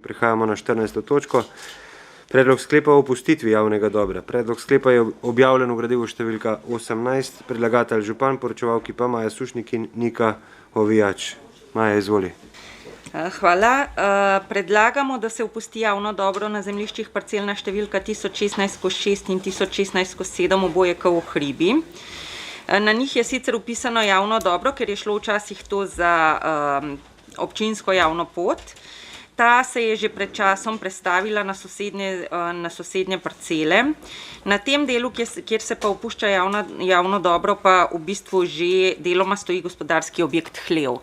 Prehajamo na 14. točko. Predlog sklepa o opustitvi javnega dobra. Predlog sklepa je objavljen v gradivu številka 18. Predlagatelj župan, poročevalki pa Maja Sušnik in Nika Ovijač. Maja, izvoli. Hvala. Predlagamo, da se opusti javno dobro na zemljiščih parcelna številka 1016/6 in 1016/7 oboje v Hribi. Na njih je sicer upisano javno dobro, ker je šlo včasih to za občinsko javno pot. Ta se je že pred časom prestavila na sosednje parcele. Na tem delu, kjer se pa opušča javno dobro, pa v bistvu že deloma stoji gospodarski objekt hlev.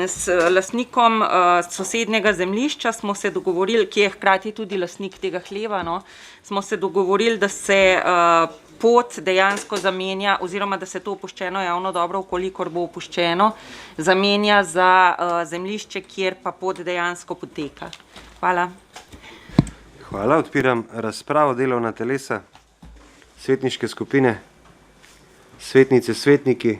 S lastnikom sosednjega zemljišča smo se dogovorili, ki je hkrati tudi lastnik tega hleva, smo se dogovorili, da se pot dejansko zamenja, oziroma da se to opuščeno javno dobro, kolikor bo opuščeno, zamenja za zemljišče, kjer pa pot dejansko poteka. Hvala. Hvala. Odpiram razpravo. Delovna telesa, svetniške skupine, svetnice, svetniki.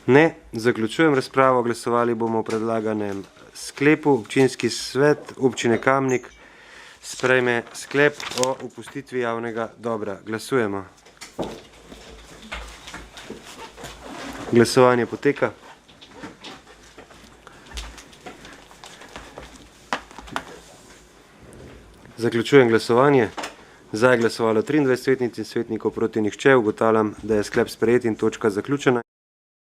Ne. Zaključujem razpravo. Glasovali bomo o predlaganem sklepu. Občinski svet občine Kamnik sprejme sklep o opustitvi javnega dobra. Glasujemo. Glasovanje poteka. Zaključujem glasovanje. Za je glasovalo 23 svetnic in svetnikov, proti nihče. Ugotavljam, da je sklep sprejet in točka zaključena.